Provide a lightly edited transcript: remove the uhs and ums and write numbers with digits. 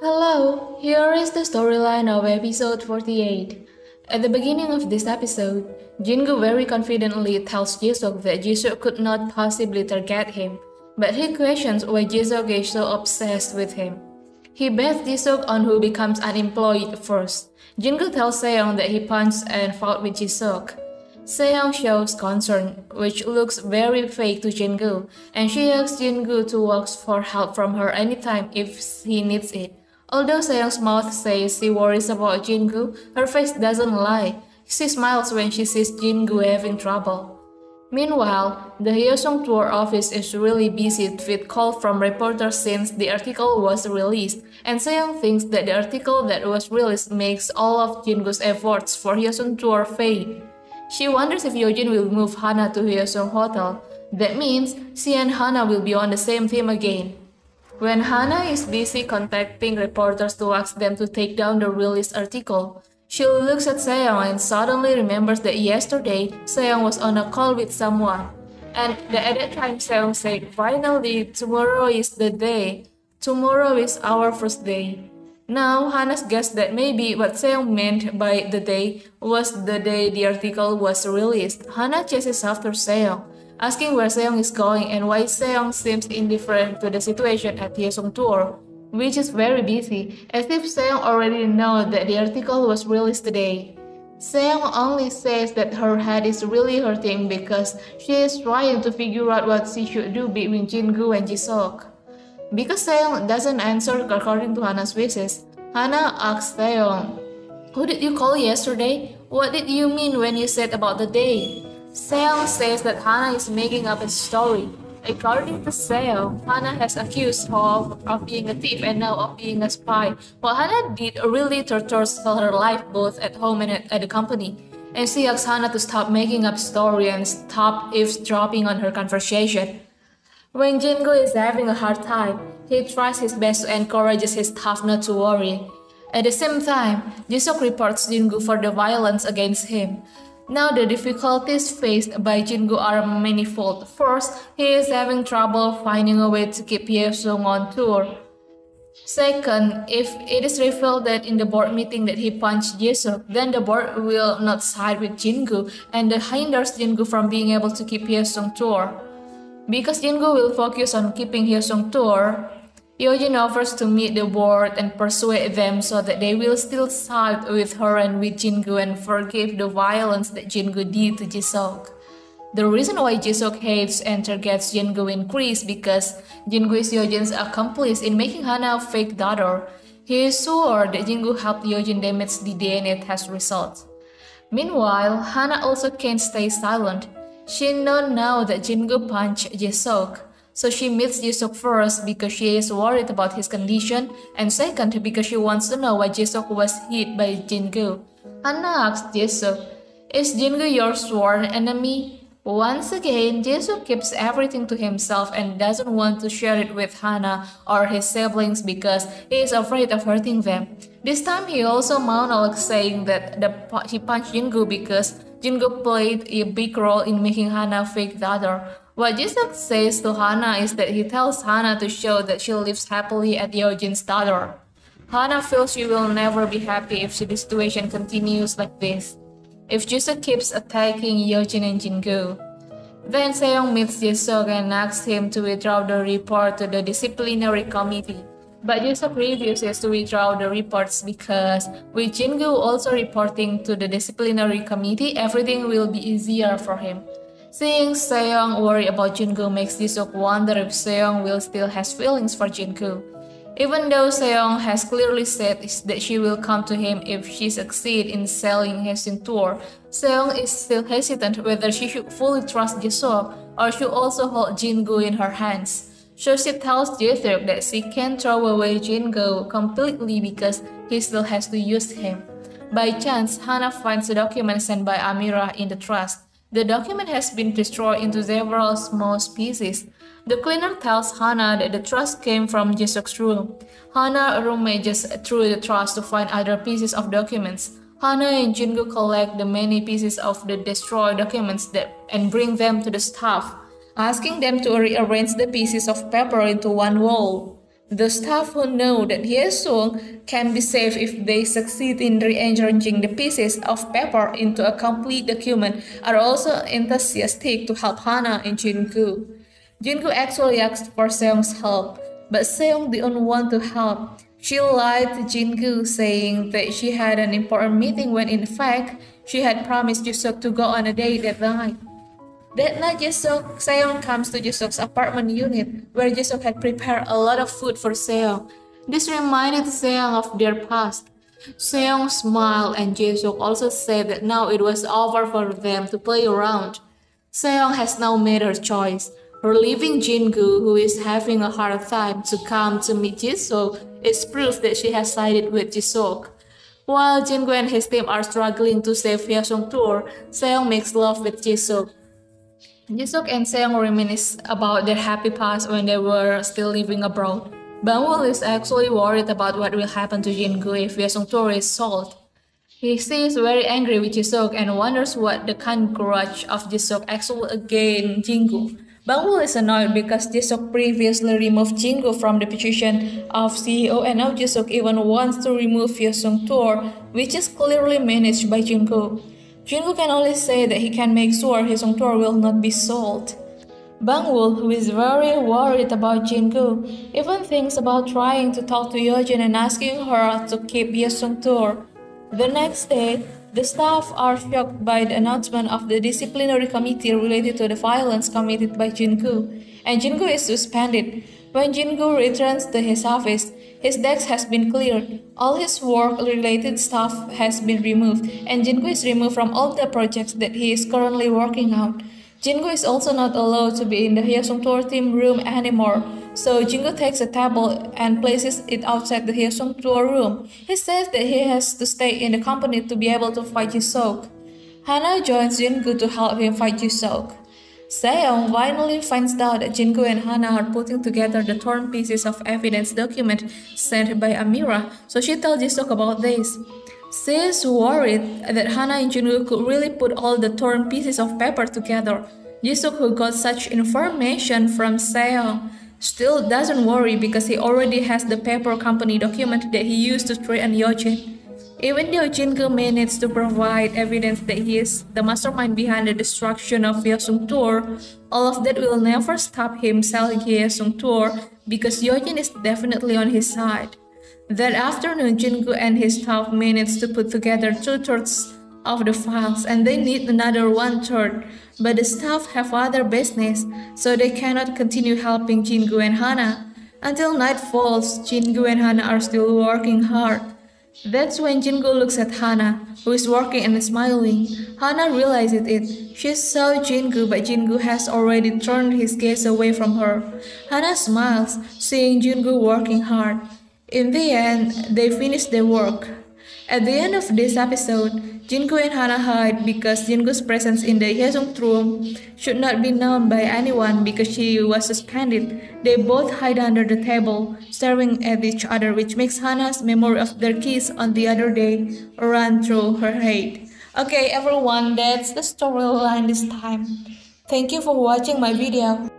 Hello, here is the storyline of episode 48. At the beginning of this episode, Jingu very confidently tells Jisoo that Jisoo could not possibly target him, but he questions why Jisoo is so obsessed with him. He bets Jisoo on who becomes unemployed first. Jingu tells Seong that he punched and fought with Jisoo. Seong shows concern, which looks very fake to Jingu, and she asks Jingu to ask for help from her anytime if he needs it. Although Seong's mouth says she worries about Jingu, her face doesn't lie. She smiles when she sees Jingu having trouble. Meanwhile, the Hyosung tour office is really busy with calls from reporters since the article was released, and Seong thinks that the article that was released makes all of Jingu's efforts for Hyosung tour fade. She wonders if Yeojin will move Hana to Hyosung Hotel. That means she and Hana will be on the same team again. When Hana is busy contacting reporters to ask them to take down the released article, she looks at Seong and suddenly remembers that yesterday Seong was on a call with someone. And at that time Seong said, "Finally, tomorrow is the day. Tomorrow is our first day." Now Hana guessed that maybe what Seong meant by the day was the day the article was released. Hana chases after Seong, asking where Seong is going and why Seong seems indifferent to the situation at Hyosung tour, which is very busy, as if Seong already knows that the article was released today. Seong only says that her head is really hurting because she is trying to figure out what she should do between Jingu and Jisoo. Because Seong doesn't answer according to Hana's wishes, Hana asks Seong, "Who did you call yesterday? What did you mean when you said about the day?" Seong says that Hana is making up a story. According to Seong, Hana has accused her of being a thief and now of being a spy. What Hana did really tortures her life both at home and at the company. And she asks Hana to stop making up story and stop eavesdropping on her conversation. When Jingu is having a hard time, he tries his best to encourage his staff not to worry. At the same time, Jisoo reports Jingu for the violence against him. Now the difficulties faced by Jingu are manifold. First, he is having trouble finding a way to keep Hyosung on tour. Second, if it is revealed that in the board meeting that he punched Jisoo, then the board will not side with Jingu and that hinders Jingu from being able to keep Hyosung tour. Because Jingu will focus on keeping Hyosung tour, Yeojin offers to meet the board and persuade them so that they will still side with her and with Jingu and forgive the violence that Jingu did to Jisoo. The reason why Jisoo hates and targets Jingu increased because Jingu is Yeojin's accomplice in making Hana a fake daughter. He is sure that Jingu helped Yeojin damage the DNA test results. Meanwhile, Hana also can't stay silent. She knows now that Jingu punched Jisoo, so she meets Jisoo first because she is worried about his condition, and second because she wants to know why Jisoo was hit by Jingu. Hana asks Jisoo, "Is Jingu your sworn enemy?" Once again, Jisoo keeps everything to himself and doesn't want to share it with Hana or his siblings because he is afraid of hurting them. This time he also monologues saying that he punched Jingu because Jingu played a big role in making Hana a fake daughter. What Jisoo says to Hana is that he tells Hana to show that she lives happily as Yeojin's daughter. Hana feels she will never be happy if the situation continues like this, if Jisoo keeps attacking Yeojin and Jingu. Then Seong meets Jisoo and asks him to withdraw the report to the disciplinary committee. But Jisoo refuses to withdraw the reports because with Jingu also reporting to the disciplinary committee, everything will be easier for him. Seeing Seong worry about Jingu makes Jisoo wonder if Seong will still has feelings for Jingu. Even though Seong has clearly said that she will come to him if she succeeds in selling Hyosung tour, Seong is still hesitant whether she should fully trust Jisoo or should also hold Jingu in her hands. So she tells Jisoo that she can't throw away Jingu completely because he still has to use him. By chance, Hana finds the document sent by Amira in the trust. The document has been destroyed into several small pieces. The cleaner tells Hana that the trust came from Jisoo's room. Hana rummages through the trust to find other pieces of documents. Hana and Jingu collect the many pieces of the destroyed documents and bring them to the staff, asking them to rearrange the pieces of paper into one wall. The staff who know that Hyesung can be saved if they succeed in rearranging the pieces of paper into a complete document are also enthusiastic to help Hana and Jin-gu. Jin-gu actually asked for Seong's help, but Seong didn't want to help. She lied to Jin-gu, saying that she had an important meeting when in fact she had promised Jisuk to go on a date that night. That night, Seong comes to Jisuk's apartment unit, where Jisuk had prepared a lot of food for Seong. This reminded Seong of their past. Seong smiled, and Jisuk also said that now it was over for them to play around. Seong has now made her choice. Her leaving Jin-gu, who is having a hard time to come to meet Jisuk, is proof that she has sided with Jisuk. While Jin-gu and his team are struggling to save Hyesung tour, Seong makes love with Jisuk. Jisuk and Seong reminisce about their happy past when they were still living abroad. Bangwoo is actually worried about what will happen to Jin-gu if Hyesung tour is sold. He seems very angry with Jisuk and wonders what the kind grudge of Jisuk actually against Jin-gu. Bangwoo is annoyed because Jisuk previously removed Jin-gu from the position of CEO, and now Jisuk even wants to remove Hyesung tour, which is clearly managed by Jin-gu. Jin-gu can only say that he can make sure Hyesung tour will not be sold. Bangwoo, who is very worried about Jin-gu, even thinks about trying to talk to Yeojin and asking her to keep Hyesung tour. The next day, the staff are shocked by the announcement of the disciplinary committee related to the violence committed by Jin-gu, and Jin-gu is suspended. When Jin-gu returns to his office, his desk has been cleared, all his work-related stuff has been removed, and Jin-gu is removed from all the projects that he is currently working on. Jin-gu is also not allowed to be in the Hyesung tour team room anymore, so Jin-gu takes a table and places it outside the Hyesung tour room. He says that he has to stay in the company to be able to fight Jisuk. Hana joins Jin-gu to help him fight Jisuk. Seong finally finds out that Jin-gu and Hana are putting together the torn pieces of evidence document sent by Amira, so she tells Jisuk about this. She is worried that Hana and Jin-gu could really put all the torn pieces of paper together. Jisuk, who got such information from Seong, still doesn't worry because he already has the paper company document that he used to threaten Yeojin. Even though Jin-gu managed to provide evidence that he is the mastermind behind the destruction of Hyesung tour, all of that will never stop him selling Hyesung tour because Yeojin is definitely on his side. That afternoon, Jin-gu and his staff managed to put together 2/3 of the files, and they need another 1/3, but the staff have other business, so they cannot continue helping Jin-gu and Hana. Until night falls, Jin-gu and Hana are still working hard. That's when Jin-gu looks at Hana, who is working and smiling. Hana realizes it. She saw Jin-gu, but Jin-gu has already turned his gaze away from her. Hana smiles, seeing Jin-gu working hard. In the end, they finish their work. At the end of this episode, Jin-gu and Hana hide because Jin-gu's presence in the Hyesung room should not be known by anyone because she was suspended. They both hide under the table, staring at each other, which makes Hana's memory of their kiss on the other day run through her head. Okay everyone, that's the storyline this time. Thank you for watching my video.